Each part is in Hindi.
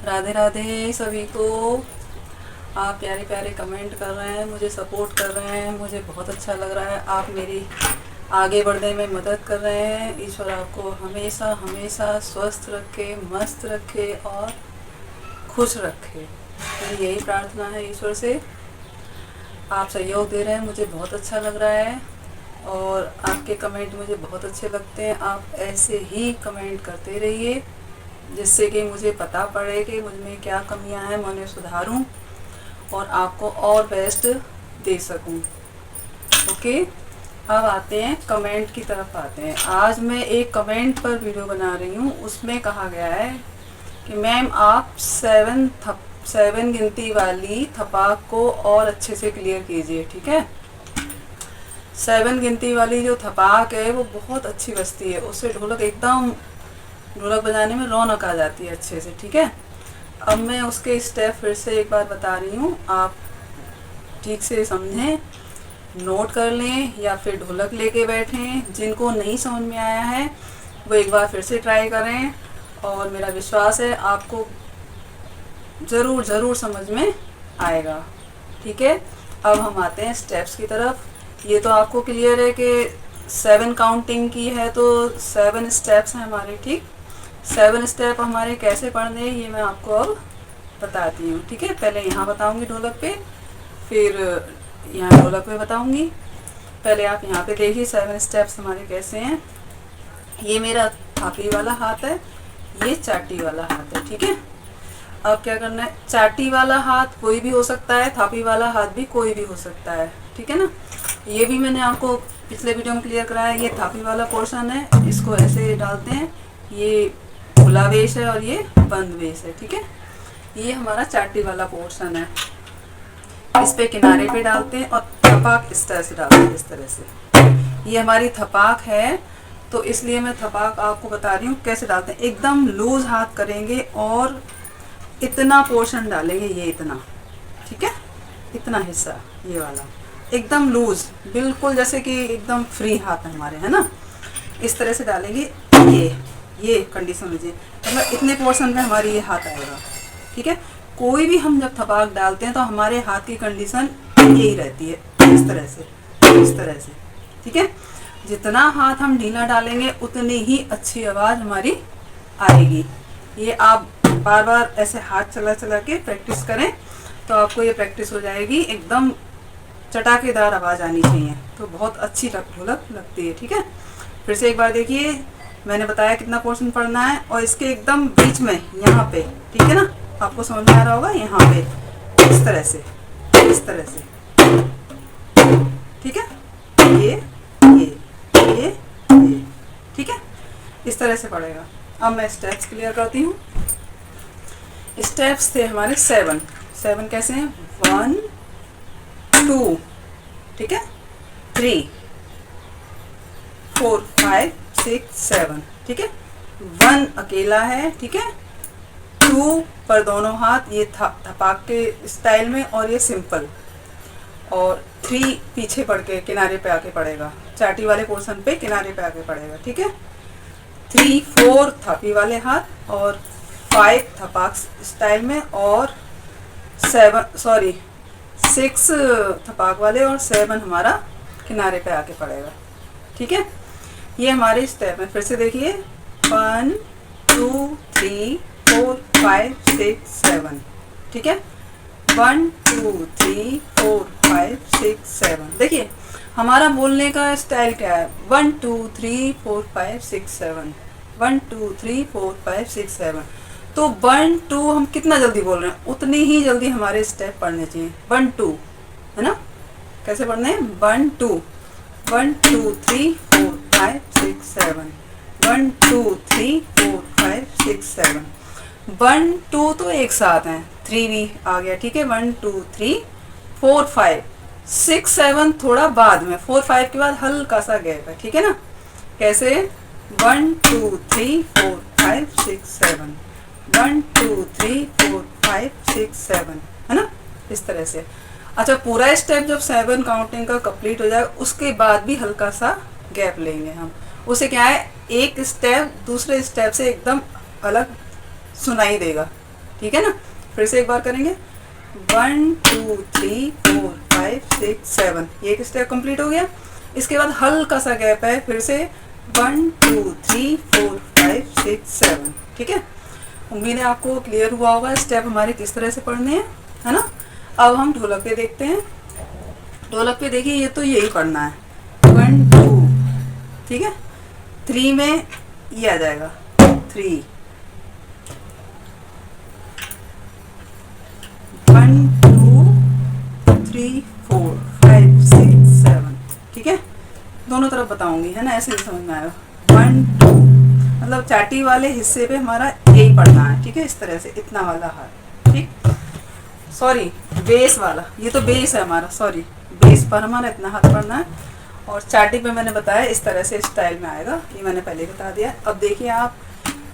राधे राधे सभी को। आप प्यारे प्यारे कमेंट कर रहे हैं, मुझे सपोर्ट कर रहे हैं, मुझे बहुत अच्छा लग रहा है। आप मेरी आगे बढ़ने में मदद कर रहे हैं। ईश्वर आपको हमेशा हमेशा स्वस्थ रखे, मस्त रखे और खुश रखे। मेरी यही प्रार्थना है ईश्वर से। आप सहयोग दे रहे हैं, मुझे बहुत अच्छा लग रहा है और आपके कमेंट मुझे बहुत अच्छे लगते हैं। आप ऐसे ही कमेंट करते रहिए, जिससे कि मुझे पता पड़े कि मुझ में क्या कमियां हैं, मैं उन्हें सुधारूं और आपको और बेस्ट दे सकूं। ओके, अब आते हैं कमेंट की तरफ आते हैं। आज मैं एक कमेंट पर वीडियो बना रही हूं। उसमें कहा गया है कि मैम आप 7 गिनती वाली थपाक को और अच्छे से क्लियर कीजिए। ठीक है, 7 गिनती वाली जो थपाक है वो बहुत अच्छी बजती है, उससे ढोलक बजाने में रौनक आ जाती है अच्छे से। ठीक है, अब मैं उसके स्टेप फिर से एक बार बता रही हूँ, आप ठीक से समझें, नोट कर लें या फिर ढोलक लेके बैठें। जिनको नहीं समझ में आया है वो एक बार फिर से ट्राई करें और मेरा विश्वास है आपको ज़रूर ज़रूर समझ में आएगा। ठीक है, अब हम आते हैं स्टेप्स की तरफ। ये तो आपको क्लियर है कि 7 काउंटिंग की है तो 7 स्टेप्स हैं हमारे। ठीक, 7 स्टेप हमारे कैसे पढ़ने हैं ये मैं आपको अब बताती हूँ। ठीक है, पहले यहाँ बताऊँगी ढोलक पे, फिर यहाँ ढोलक पे बताऊँगी। पहले आप यहाँ पे देखिए 7 स्टेप्स हमारे कैसे हैं। ये मेरा थापी वाला हाथ है, ये चाटी वाला हाथ है। ठीक है, अब क्या करना है, चाटी वाला हाथ कोई भी हो सकता है, थापी वाला हाथ भी कोई भी हो सकता है। ठीक है ना, ये भी मैंने आपको पिछले वीडियो में क्लियर कराया। ये थापी वाला पोर्शन है, इसको ऐसे डालते हैं, ये खुला वेश है और ये बंद वेश है। ठीक है, ये हमारा चाटी वाला पोर्शन है, इस पे किनारे पे डालते हैं और थपाक इस तरह से डालते हैं, इस तरह से। ये हमारी थपाक है तो इसलिए मैं थपाक आपको बता रही हूँ कैसे डालते हैं। एकदम लूज हाथ करेंगे और इतना पोर्शन डालेंगे, ये इतना। ठीक है, इतना हिस्सा ये वाला एकदम लूज, बिल्कुल जैसे कि एकदम फ्री हाथ है हमारे, है ना। इस तरह से डालेंगे, ये कंडीशन लीजिए, मतलब इतने पोर्शन में हमारी ये हाथ आएगा। ठीक है, कोई भी हम जब थपाक डालते हैं तो हमारे हाथ की कंडीशन यही रहती है, इस तरह से, इस तरह से। ठीक है, जितना हाथ हम ढीला डालेंगे उतनी ही अच्छी आवाज़ हमारी आएगी। ये आप बार बार ऐसे हाथ चला चला के प्रैक्टिस करें तो आपको ये प्रैक्टिस हो जाएगी, एकदम चटाकेदार आवाज़ आनी चाहिए, तो बहुत अच्छी ढोलक लगती है। ठीक है, फिर से एक बार देखिए, मैंने बताया कितना पोर्शन पढ़ना है और इसके एकदम बीच में यहाँ पे, ठीक है ना, आपको समझ में आ रहा होगा, यहाँ पे इस तरह से, इस तरह से। ठीक है, ये ठीक है, इस तरह से पड़ेगा। अब मैं स्टेप्स क्लियर करती हूँ। स्टेप्स थे हमारे 7 कैसे हैं, 1 2, ठीक है, 3 4 5 6 7। ठीक है, 1 अकेला है, ठीक है, 2 पर दोनों हाथ, ये थपाक के स्टाइल में, और ये सिंपल, और 3 पीछे पड़ के किनारे पे आके पड़ेगा, चाटी वाले पोर्शन पे किनारे पे आके पड़ेगा। ठीक है, 3 4 थापी वाले हाथ और 5 थपाक स्टाइल में, और 6 थपाक वाले और 7 हमारा किनारे पे आके पड़ेगा। ठीक है, ये हमारे स्टेप में। फिर से देखिए, 1 2 3 4 5 6 7। ठीक है, 1 2 3 4 5 6 7। देखिए हमारा बोलने का स्टाइल क्या है, 1 2 3 4 5 6 7, 1 2 3 4 5 6 7। तो 1 2 हम कितना जल्दी बोल रहे हैं उतनी ही जल्दी हमारे स्टेप पढ़ने चाहिए। 1 2, है ना, कैसे पढ़ने हैं, 1 2 1 2 3 4 5 6 7, 1 2 3 4 5 6 7। 1 2 तो एक साथ हैं, 3 भी आ गया। ठीक है, 1 2 3 4 5 6 7 थोड़ा बाद में, 4 5 के बाद हल्का सा गैप है। ठीक है ना, कैसे, 1 2 3 4 5 6 7, 1 2 3 4 5 6 7, है ना, इस तरह से। अच्छा, पूरा स्टेप जब 7 काउंटिंग का कंप्लीट हो जाए उसके बाद भी हल्का सा गैप लेंगे हम। उसे क्या है, एक स्टेप दूसरे स्टेप से एकदम अलग सुनाई देगा। ठीक है ना। फिर से एक बार करेंगे 1 2 3 4 5 6 7, ये एक स्टेप कंप्लीट हो गया। इसके बाद हल्का सा गैप है, फिर से 1 2 3 4 5 6 7, ठीक है। उम्मीद है आपको क्लियर हुआ होगा स्टेप हमारे किस तरह से पढ़ने हैं, है ना। अब हम ढोलक पे देखते हैं। ढोलक पे देखिए, ये तो यही पढ़ना है 1 2, ठीक है। 3 में ये आ जाएगा 3, 1 2 3 4 5 6 7, ठीक है। दोनों तरफ बताऊंगी, है ना, ऐसे नहीं समझ में आएगा। 1 2 मतलब चाटी वाले हिस्से पे हमारा यही पढ़ना है, ठीक है, इस तरह से इतना वाला हाथ, ठीक। सॉरी, बेस वाला, ये तो बेस है हमारा, सॉरी, बेस पर हमारा इतना हाथ पढ़ना है। और चाटी पे मैंने बताया इस तरह से स्टाइल में आएगा, ये मैंने पहले बता दिया। अब देखिए आप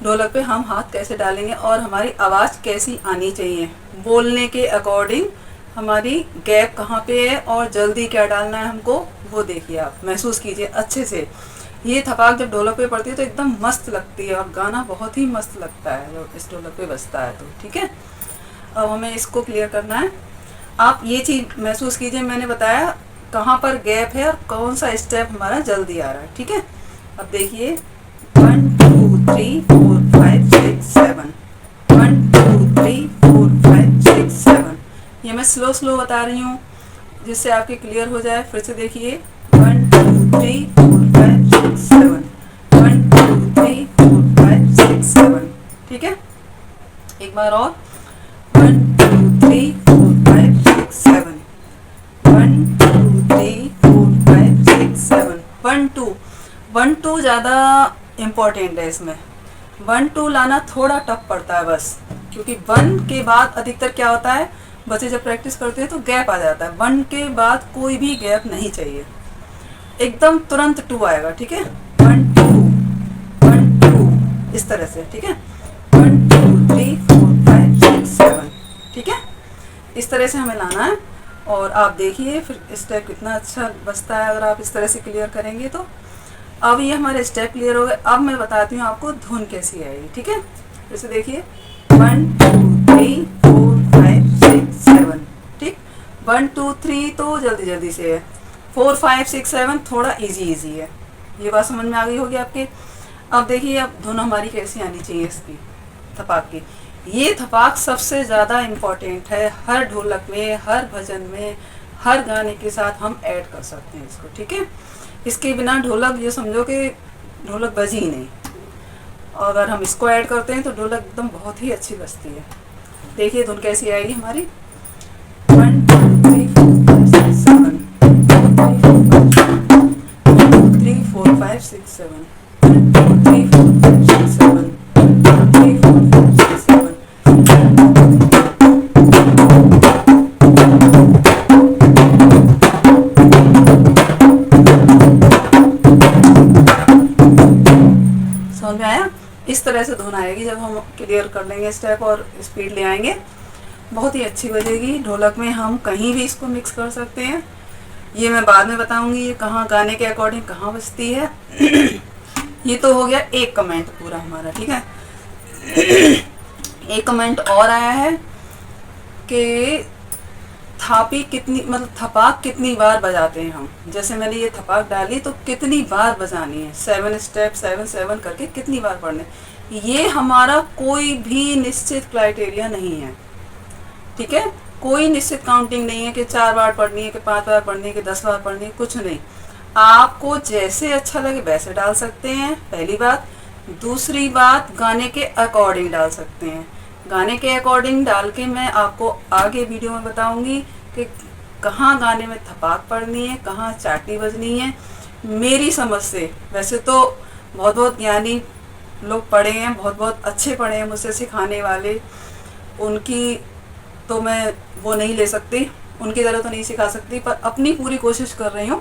ढोलक पे हम हाथ कैसे डालेंगे और हमारी आवाज़ कैसी आनी चाहिए, बोलने के अकॉर्डिंग हमारी गैप कहाँ पे है और जल्दी क्या डालना है हमको, वो देखिए आप महसूस कीजिए अच्छे से। ये थपाक जब ढोलक पे पड़ती है तो एकदम मस्त लगती है और गाना बहुत ही मस्त लगता है जब इस ढोलक पे बजता है तो, ठीक है। अब हमें इसको क्लियर करना है। आप ये चीज़ महसूस कीजिए, मैंने बताया कहाँ पर गैप है और कौन सा स्टेप हमारा जल्दी आ रहा है, ठीक है। अब देखिए 1 2 3 4 5 6 7, 1 2 3 4 5 6 7, ये मैं स्लो बता रही हूँ जिससे आपके क्लियर हो जाए। फिर से देखिए 1 2 3 4 5 6 7, 1 2 3 4 5 6 7, ठीक है। एक बार और 1 2 3 4 5 6 7, 1 2 3 4 5 6 7, 1 2 1 2 ज़्यादा इम्पोर्टेंट है इसमें। 1 2 लाना थोड़ा टफ पड़ता है बस, क्योंकि 1 के बाद अधिकतर क्या होता है, बच्चे जब प्रैक्टिस करते हैं तो गैप आ जाता है। 1 के बाद कोई भी गैप नहीं चाहिए, एकदम तुरंत 2 आएगा, ठीक है। 1 2 इस तरह से, ठीक है। 1 2 3 4 5 6 7, ठीक है, इस तरह से हमें लाना है। और आप देखिए फिर स्टेप कितना अच्छा बजता है अगर आप इस तरह से क्लियर करेंगे तो। अब ये हमारे स्टेप क्लियर हो गए। अब मैं बताती हूँ आपको धुन कैसी आएगी, ठीक है। फिर से देखिए 1 2 3 4 5 6 7, ठीक। 1 2 3 तो जल्दी से है, 4 5 6 7 थोड़ा इजी है। ये बात समझ में आ गई होगी आपके। अब देखिए अब धुन हमारी कैसी आनी चाहिए इसकी, थपाक की। ये थपाक सबसे ज़्यादा इम्पोर्टेंट है, हर ढोलक में, हर भजन में, हर गाने के साथ हम ऐड कर सकते हैं इसको, ठीक है। इसके बिना ढोलक, ये समझो कि ढोलक बजी ही नहीं। और अगर हम इसको ऐड करते हैं तो ढोलक एकदम बहुत ही अच्छी बजती है। देखिए धुन कैसी आएगी हमारी 1 2 3 4 5 6 7, 3 4 5 6 7, 1 2 3 4 5 6 7, 3 4 5 6 7। समझ में आया? इस तरह से धुन आएगी जब हम क्लियर कर लेंगे स्टेप और स्पीड ले आएंगे, बहुत ही अच्छी बजेगी। ढोलक में हम कहीं भी इसको मिक्स कर सकते हैं, ये मैं बाद में बताऊंगी ये कहाँ गाने के अकॉर्डिंग कहाँ बजती है। ये तो हो गया एक कमेंट पूरा हमारा, ठीक है। एक कमेंट और आया है कि थापी कितनी, मतलब थपाक कितनी बार बजाते हैं हम। जैसे मैंने ये थपाक डाली तो कितनी बार बजानी है, 7 स्टेप 7 7 करके कितनी बार पढ़ने। ये हमारा कोई भी निश्चित क्राइटेरिया नहीं है, ठीक है। कोई निश्चित काउंटिंग नहीं है कि 4 बार पढ़नी है, कि 5 बार पढ़नी है, कि 10 बार पढ़नी है, कुछ नहीं। आपको जैसे अच्छा लगे वैसे डाल सकते हैं, पहली बात। दूसरी बात, गाने के अकॉर्डिंग डाल सकते हैं। गाने के अकॉर्डिंग डाल के मैं आपको आगे वीडियो में बताऊंगी कि कहाँ गाने में थपाक पढ़नी है, कहाँ चाटी बजनी है। मेरी समझ से, वैसे तो बहुत ज्ञानी लोग पढ़े हैं, बहुत अच्छे पढ़े हैं मुझसे सिखाने वाले, उनकी तो मैं वो नहीं ले सकती, उनकी तरह तो नहीं सिखा सकती, पर अपनी पूरी कोशिश कर रही हूँ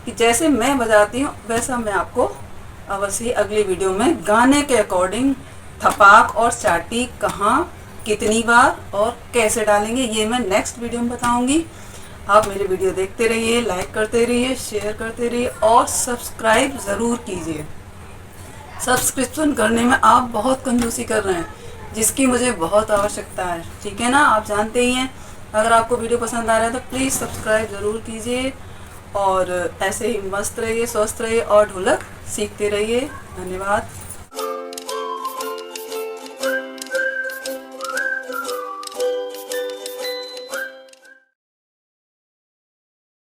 कि जैसे मैं बजाती हूँ वैसा मैं आपको अवश्य अगली वीडियो में गाने के अकॉर्डिंग थपाक और चाटी कहाँ, कितनी बार और कैसे डालेंगे, ये मैं नेक्स्ट वीडियो में बताऊंगी। आप मेरे वीडियो देखते रहिए, लाइक करते रहिए, शेयर करते रहिए और सब्सक्राइब ज़रूर कीजिए। सब्सक्रिप्शन करने में आप बहुत कंजूसी कर रहे हैं, जिसकी मुझे बहुत आवश्यकता है। ठीक है ना, आप जानते ही हैं। अगर आपको वीडियो पसंद आ रहा है तो प्लीज़ सब्सक्राइब ज़रूर कीजिए और ऐसे ही मस्त रहिए, स्वस्थ रहिए और ढोलक सीखते रहिए। धन्यवाद।